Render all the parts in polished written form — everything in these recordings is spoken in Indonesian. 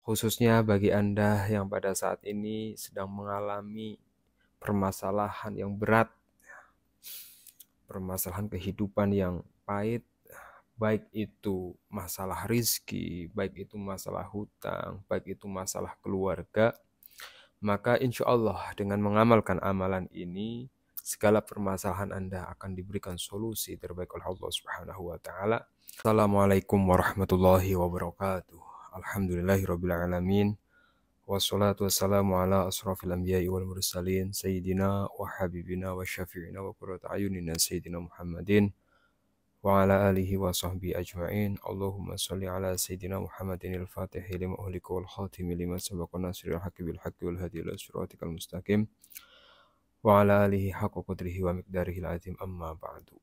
Khususnya bagi Anda yang pada saat ini sedang mengalami permasalahan yang berat, permasalahan kehidupan yang pahit, baik itu masalah rizki, baik itu masalah hutang, baik itu masalah keluarga, maka insya Allah dengan mengamalkan amalan ini, segala permasalahan Anda akan diberikan solusi terbaik oleh Allah Subhanahu wa Ta'ala. Assalamualaikum warahmatullahi wabarakatuh. Alhamdulillahirabbil alamin. Wassalatu wassalamu ala asrafil anbiya'i wal mursalin sayyidina wa habibina wa syafi'ina wa qurratu ayunina sayyidina Muhammadin wa ala alihi wa sahbihi ajma'in. Allahumma shalli ala sayyidina Muhammadin al-Fatihi lima uhlika wal khatimi lima sabaqa nasiril haqqi bil haqqi wal hadi ila siratikal mustaqim wa ala alihi haqqa qadrihi wa miqdarihil azim, amma ba'du.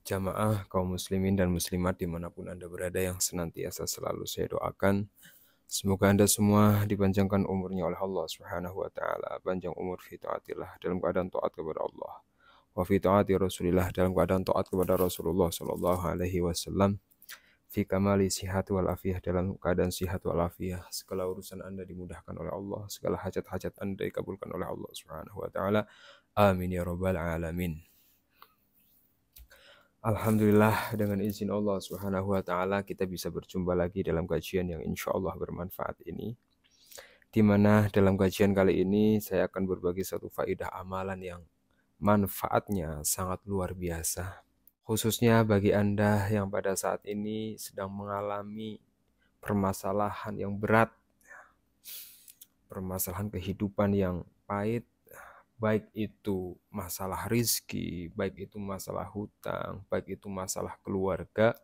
Jamaah kaum muslimin dan muslimat dimanapun Anda berada, yang senantiasa selalu saya doakan, semoga Anda semua dipanjangkan umurnya oleh Allah Subhanahu wa Ta'ala, panjang umur fi taatillah, dalam keadaan taat kepada Allah, wa fi taati Rasulillah, dalam keadaan taat kepada Rasulullah sallallahu alaihi wasallam, fi kamali sihat wal afiyah, dalam keadaan sihat wal afiyah, segala urusan Anda dimudahkan oleh Allah, segala hajat-hajat Anda dikabulkan oleh Allah Subhanahu wa Ta'ala. Amin ya rabbal alamin. Alhamdulillah, dengan izin Allah Subhanahu wa Ta'ala kita bisa berjumpa lagi dalam kajian yang insya Allah bermanfaat ini, di mana dalam kajian kali ini saya akan berbagi satu faedah amalan yang manfaatnya sangat luar biasa, khususnya bagi Anda yang pada saat ini sedang mengalami permasalahan yang berat, permasalahan kehidupan yang pahit, baik itu masalah rizki, baik itu masalah hutang, baik itu masalah keluarga,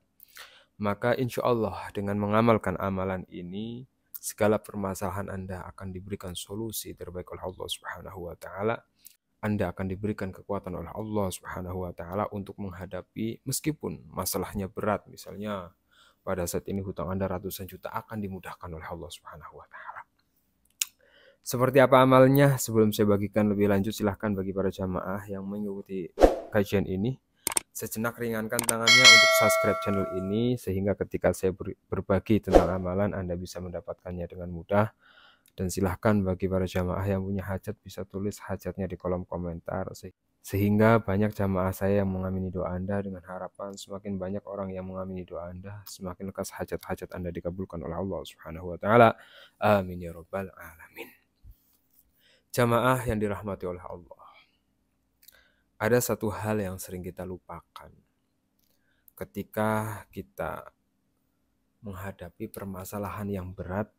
maka insya Allah dengan mengamalkan amalan ini, segala permasalahan Anda akan diberikan solusi terbaik oleh Allah Subhanahu wa Ta'ala. Anda akan diberikan kekuatan oleh Allah Subhanahu wa Ta'ala untuk menghadapi, meskipun masalahnya berat, misalnya pada saat ini hutang Anda ratusan juta, akan dimudahkan oleh Allah Subhanahu wa Ta'ala. Seperti apa amalnya? Sebelum saya bagikan lebih lanjut, silahkan bagi para jamaah yang mengikuti kajian ini, sejenak ringankan tangannya untuk subscribe channel ini, sehingga ketika saya berbagi tentang amalan, Anda bisa mendapatkannya dengan mudah. Dan silahkan bagi para jamaah yang punya hajat, bisa tulis hajatnya di kolom komentar, sehingga banyak jamaah saya yang mengamini doa Anda, dengan harapan semakin banyak orang yang mengamini doa Anda, semakin lekas hajat-hajat Anda dikabulkan oleh Allah Subhanahu wa Ta'ala. Amin ya rabbal alamin. Jamaah yang dirahmati oleh Allah, ada satu hal yang sering kita lupakan ketika kita menghadapi permasalahan yang berat.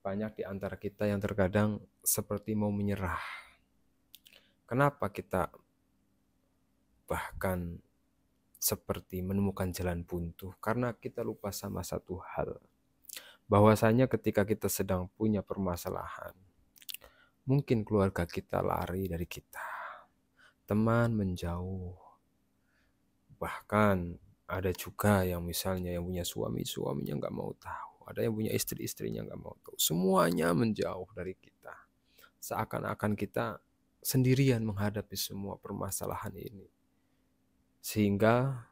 Banyak di antara kita yang terkadang seperti mau menyerah. Kenapa kita bahkan seperti menemukan jalan buntu? Karena kita lupa sama satu hal, bahwasanya ketika kita sedang punya permasalahan, mungkin keluarga kita lari dari kita, teman menjauh, bahkan ada juga yang misalnya yang punya suami, suaminya nggak mau tahu, ada yang punya istri, istrinya nggak mau tahu, semuanya menjauh dari kita, seakan-akan kita sendirian menghadapi semua permasalahan ini, sehingga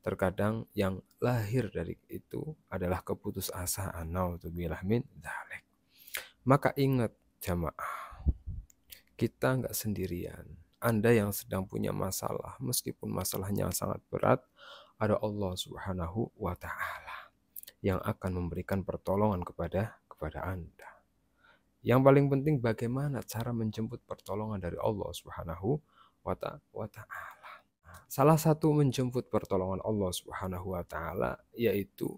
terkadang yang lahir dari itu adalah keputusasaan. Naudzubillah min dzalik. Maka ingat jamaah, kita nggak sendirian. Anda yang sedang punya masalah, meskipun masalahnya sangat berat, ada Allah Subhanahu wa Ta'ala yang akan memberikan pertolongan kepada Anda. Yang paling penting bagaimana cara menjemput pertolongan dari Allah Subhanahu wa Ta'ala. Salah satu menjemput pertolongan Allah Subhanahu wa Ta'ala yaitu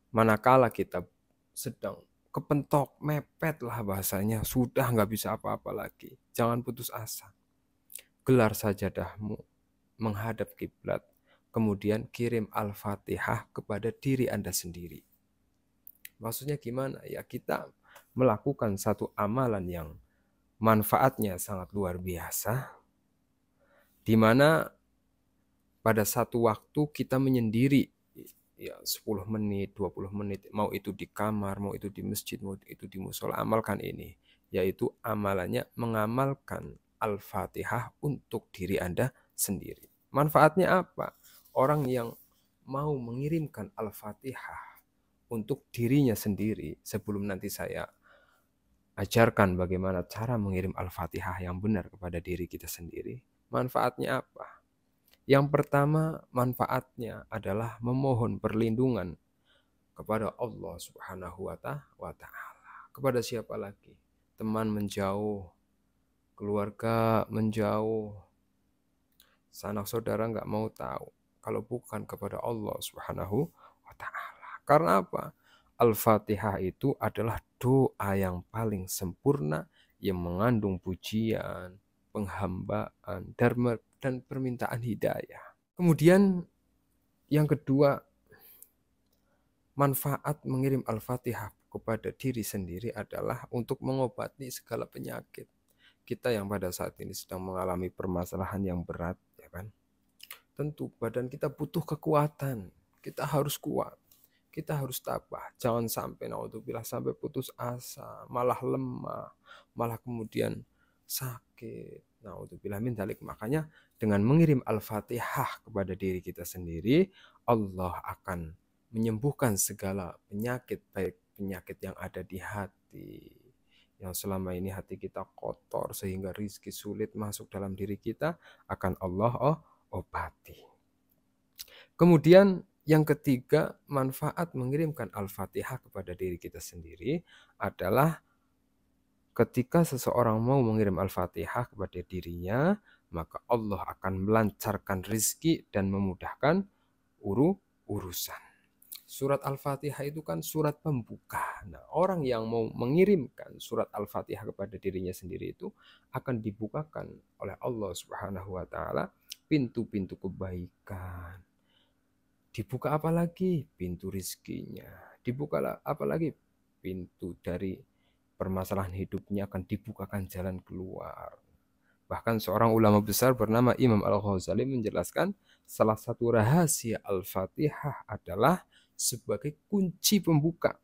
manakala kita sedang kepentok, mepet lah bahasanya, sudah nggak bisa apa-apa lagi, jangan putus asa. Gelar sajadahmu, menghadap kiblat, kemudian kirim Al-Fatihah kepada diri Anda sendiri. Maksudnya gimana? Ya, kita melakukan satu amalan yang manfaatnya sangat luar biasa, di mana pada satu waktu kita menyendiri, ya 10 menit, 20 menit, mau itu di kamar, mau itu di masjid, mau itu di musola, amalkan ini, yaitu amalannya mengamalkan Al-Fatihah untuk diri Anda sendiri. Manfaatnya apa? Orang yang mau mengirimkan Al-Fatihah untuk dirinya sendiri, sebelum nanti saya ajarkan bagaimana cara mengirim Al-Fatihah yang benar kepada diri kita sendiri, manfaatnya apa? Yang pertama, manfaatnya adalah memohon perlindungan kepada Allah Subhanahu wa Ta'ala. Kepada siapa lagi? Teman menjauh, keluarga menjauh, sanak saudara nggak mau tahu. Kalau bukan kepada Allah Subhanahu wa Ta'ala. Karena apa? Al-Fatihah itu adalah doa yang paling sempurna yang mengandung pujian, penghambaan, dan permintaan hidayah. Kemudian yang kedua, manfaat mengirim Al-Fatihah kepada diri sendiri adalah untuk mengobati segala penyakit. Kita yang pada saat ini sedang mengalami permasalahan yang berat, ya kan? Tentu badan kita butuh kekuatan. Kita harus kuat. Kita harus tabah. Jangan sampai naudzubillah sampai putus asa, malah lemah, malah kemudian sakit. Naudzubillah min dzalik. Makanya dengan mengirim Al-Fatihah kepada diri kita sendiri, Allah akan menyembuhkan segala penyakit, baik penyakit yang ada di hati, yang selama ini hati kita kotor sehingga rizki sulit masuk dalam diri kita, akan Allah obati. Kemudian yang ketiga, manfaat mengirimkan Al-Fatihah kepada diri kita sendiri adalah ketika seseorang mau mengirim Al-Fatihah kepada dirinya, maka Allah akan melancarkan rizki dan memudahkan urusan. Surat Al-Fatihah itu kan surat pembuka. Nah, orang yang mau mengirimkan surat Al-Fatihah kepada dirinya sendiri itu akan dibukakan oleh Allah Subhanahu wa Ta'ala pintu-pintu kebaikan. Dibuka apa lagi? Pintu rizkinya. Dibuka apa lagi? Pintu dari permasalahan hidupnya akan dibukakan jalan keluar. Bahkan seorang ulama besar bernama Imam Al-Ghazali menjelaskan salah satu rahasia Al-Fatihah adalah sebagai kunci pembuka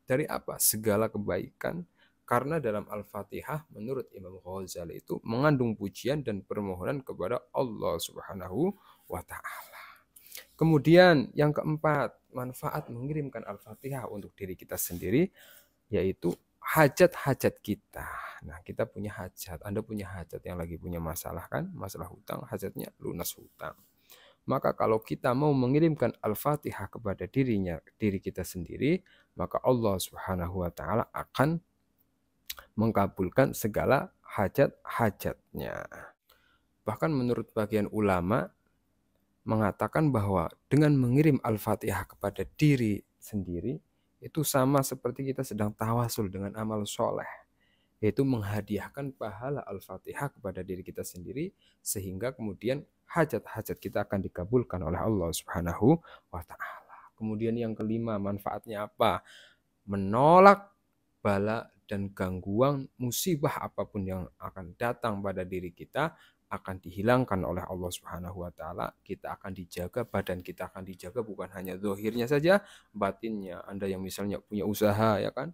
dari apa? Segala kebaikan. Karena dalam Al-Fatihah menurut Imam Ghazali itu mengandung pujian dan permohonan kepada Allah Subhanahu wa Ta'ala. Kemudian yang keempat, manfaat mengirimkan Al-Fatihah untuk diri kita sendiri yaitu hajat-hajat kita. Nah, kita punya hajat, Anda punya hajat yang lagi punya masalah kan? Masalah hutang, hajatnya lunas hutang. Maka kalau kita mau mengirimkan Al-Fatihah kepada diri kita sendiri, maka Allah Subhanahu wa Ta'ala akan mengabulkan segala hajat-hajatnya. Bahkan menurut bagian ulama mengatakan bahwa dengan mengirim Al-Fatihah kepada diri sendiri itu sama seperti kita sedang tawasul dengan amal soleh, yaitu menghadiahkan pahala Al-Fatihah kepada diri kita sendiri sehingga kemudian hajat-hajat kita akan dikabulkan oleh Allah Subhanahu wa Ta'ala. Kemudian yang kelima, manfaatnya apa? Menolak bala dan gangguan musibah apapun yang akan datang pada diri kita akan dihilangkan oleh Allah Subhanahu wa Ta'ala. Kita akan dijaga, badan kita akan dijaga bukan hanya zahirnya saja, batinnya. Anda yang misalnya punya usaha, ya kan,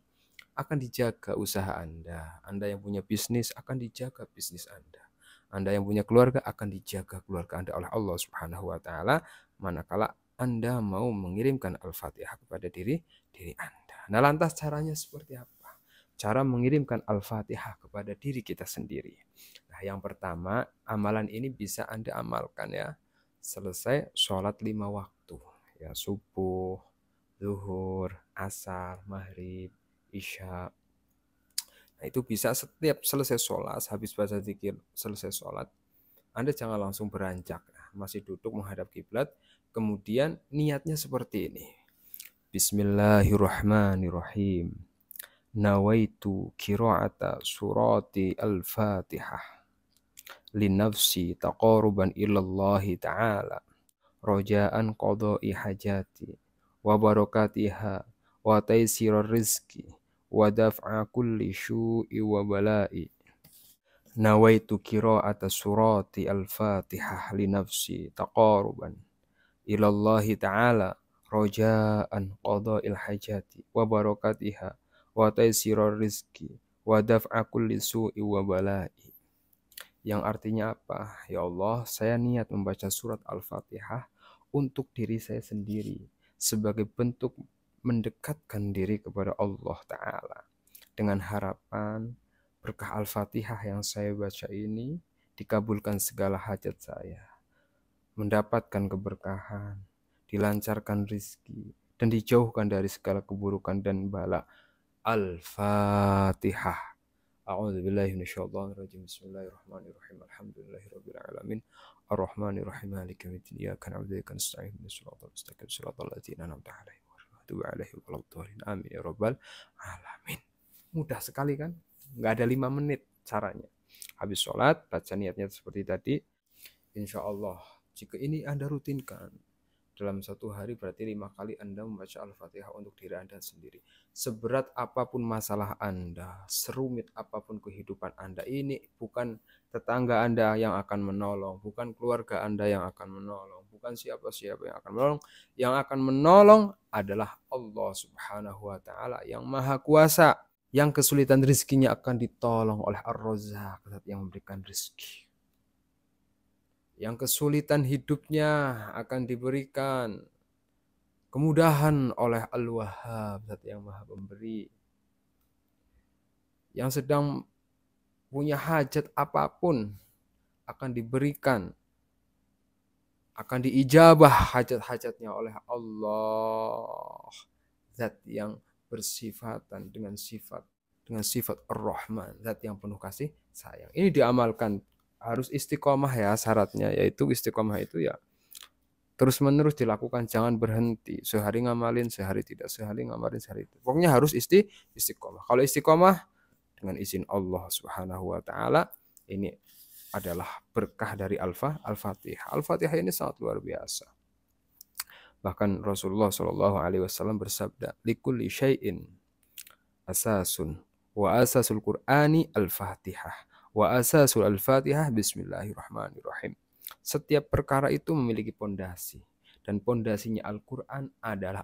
akan dijaga usaha Anda. Anda yang punya bisnis akan dijaga bisnis Anda. Anda yang punya keluarga akan dijaga keluarga Anda oleh Allah Subhanahu wa Ta'ala manakala Anda mau mengirimkan Al-Fatihah kepada diri Anda. Nah, lantas caranya seperti apa? Cara mengirimkan Al-Fatihah kepada diri kita sendiri. Nah, yang pertama, amalan ini bisa Anda amalkan ya selesai sholat 5 waktu. Ya, subuh, zuhur, asar, maghrib, isya. Nah, itu bisa setiap selesai sholat, habis baca zikir, selesai sholat, Anda jangan langsung beranjak. Masih duduk menghadap kiblat, kemudian niatnya seperti ini. Bismillahirrahmanirrahim. Nawaitu qira'ata surati al-Fatihah linafsi taqaruban ilallahi ta'ala rojaan qadai hajati wa barakatiha wa taisirar rizki wa daf'a kulli syu'i wa bala'i. Nawaitu qira'ata surati al-Fatihah linafsi taqaruban ilallahi ta'ala rojaan qada'il hajati wa barakatiha wa taisirar rizki wa daf'a kulli su'i wa bala'i. Yang artinya apa? Ya Allah, saya niat membaca surat Al-Fatihah untuk diri saya sendiri sebagai bentuk mendekatkan diri kepada Allah Ta'ala dengan harapan berkah Al-Fatihah yang saya baca ini dikabulkan segala hajat saya, mendapatkan keberkahan, dilancarkan rizki, dan dijauhkan dari segala keburukan dan bala. Al-Fatihah. A'udzubillahi minasyaitonirrajim. Bismillahirrahmanirrahim. Alhamdulillahirabbil alamin. Arrahmanirrahim. Maliki yaumiddin. Iyyaka na'budu wa iyyaka nasta'in. Ihdinas siratal mustaqim. Shiratal ladzina an'amta 'alaihim ghairil maghdubi 'alaihim waladdallin. Amin ya rabbal alamin. Mudah sekali kan? Nggak ada 5 menit caranya. Habis sholat, baca niatnya seperti tadi. Insya Allah, jika ini Anda rutinkan dalam satu hari, berarti 5 kali Anda membaca Al-Fatihah untuk diri Anda sendiri. Seberat apapun masalah Anda, serumit apapun kehidupan Anda, ini bukan tetangga Anda yang akan menolong, bukan keluarga Anda yang akan menolong, bukan siapa-siapa yang akan menolong. Yang akan menolong adalah Allah Subhanahu wa Ta'ala yang Maha Kuasa. Yang kesulitan rizkinya akan ditolong oleh Ar-Razzaq yang memberikan rizki. Yang kesulitan hidupnya akan diberikan kemudahan oleh Al-Wahhab, Zat yang Maha Pemberi. Yang sedang punya hajat apapun akan diberikan, akan diijabah hajat-hajatnya oleh Allah, Zat yang bersifatan dengan sifat Ar-Rahman, Zat yang penuh kasih sayang. Ini diamalkan. Harus istiqomah ya syaratnya, yaitu istiqomah itu ya terus menerus dilakukan, jangan berhenti. Sehari ngamalin, sehari tidak, sehari ngamalin, sehari tidak. Pokoknya harus istiqomah. Kalau istiqomah dengan izin Allah Subhanahu wa Ta'ala, ini adalah berkah dari Al-Fatihah. Al-Fatihah ini sangat luar biasa. Bahkan Rasulullah Shallallahu Alaihi Wasallam bersabda, likulli syai'in asasun wa asasul Qur'ani Al-Fatihah. Wa asasul al-Fatihah bismillahirrahmanirrahim. Setiap perkara itu memiliki pondasi, dan pondasinya Al-Quran adalah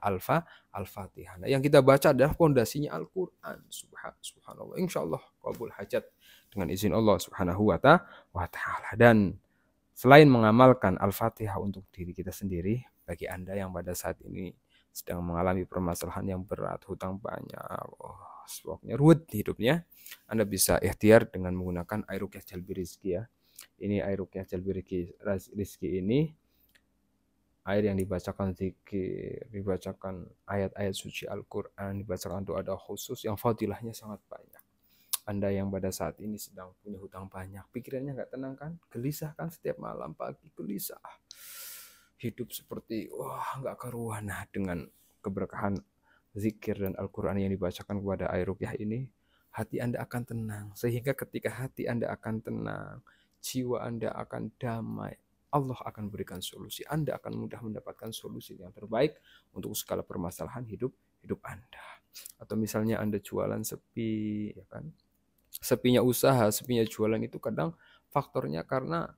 Al-Fatihah. Nah, yang kita baca adalah pondasinya Al-Quran. Subhanallah. Insya Allah kabul hajat dengan izin Allah Subhanahu wa Ta'ala. Dan selain mengamalkan Al-Fatihah untuk diri kita sendiri, bagi Anda yang pada saat ini sedang mengalami permasalahan yang berat, hutang banyak, pokoknya ruwet hidupnya, Anda bisa ikhtiar dengan menggunakan air ruqyah jalbi rizki ya. Ini air ruqyah jalbi rizki ini air yang dibacakan zikir, dibacakan ayat-ayat suci Al-Quran, dibacakan doa-doa khusus yang fadilahnya sangat banyak. Anda yang pada saat ini sedang punya hutang banyak, pikirannya nggak tenang kan, gelisah kan, setiap malam pagi gelisah, hidup seperti nggak karuan. Nah, dengan keberkahan zikir dan Al-Quran yang dibacakan kepada air ruqyah ini, hati Anda akan tenang. Sehingga ketika hati Anda akan tenang, jiwa Anda akan damai, Allah akan berikan solusi. Anda akan mudah mendapatkan solusi yang terbaik untuk segala permasalahan hidup Anda. Atau misalnya Anda jualan sepi, ya kan? Sepinya usaha, sepinya jualan itu kadang faktornya karena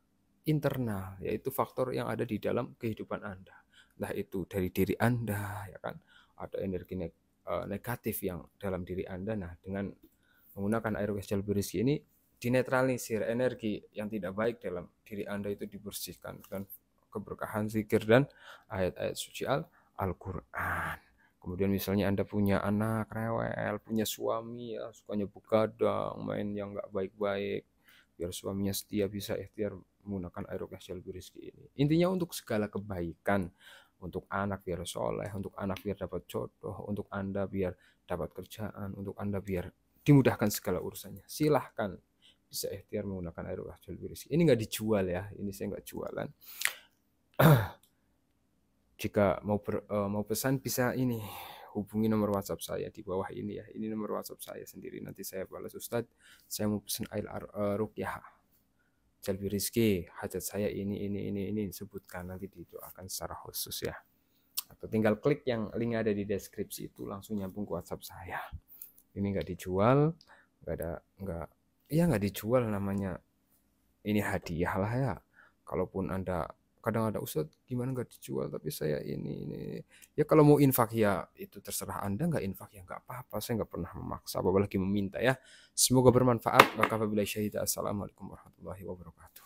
internal, yaitu faktor yang ada di dalam kehidupan Anda. Nah, itu dari diri Anda, ya kan? Ada energi negatif yang dalam diri Anda. Nah, dengan menggunakan air ruqyah jalbi rizki ini dinetralisir energi yang tidak baik dalam diri Anda, itu dibersihkan dengan keberkahan zikir dan ayat-ayat suci Al-Quran. Kemudian misalnya Anda punya anak rewel, punya suami ya sukanya begadang, main yang nggak baik-baik, biar suaminya setia, bisa ikhtiar menggunakan air ruqyah jalbi rizki ini. Intinya untuk segala kebaikan, untuk anak biar soleh, untuk anak biar dapat jodoh, untuk Anda biar dapat kerjaan, untuk Anda biar dimudahkan segala urusannya. Silahkan bisa ikhtiar menggunakan air ruqyah jalbi rizki. Ini nggak dijual ya, ini saya nggak jualan. Jika mau pesan bisa ini hubungi nomor WhatsApp saya di bawah ini ya. Ini nomor WhatsApp saya sendiri. Nanti saya balas, Ustadz, saya mau pesan air ruqyah jalbi rizki, hajat saya ini sebutkan, nanti didoakan secara khusus ya. Atau tinggal klik yang link ada di deskripsi itu, langsung nyambung ke WhatsApp saya. Ini nggak dijual, nggak dijual, namanya ini hadiah lah ya. Kalaupun Anda kadang ada, Ustadz gimana nggak dijual, tapi saya ini ya, kalau mau infak ya itu terserah Anda, nggak infak ya nggak apa-apa, saya nggak pernah memaksa apalagi meminta ya. Semoga bermanfaat. Assalamualaikum warahmatullahi wabarakatuh.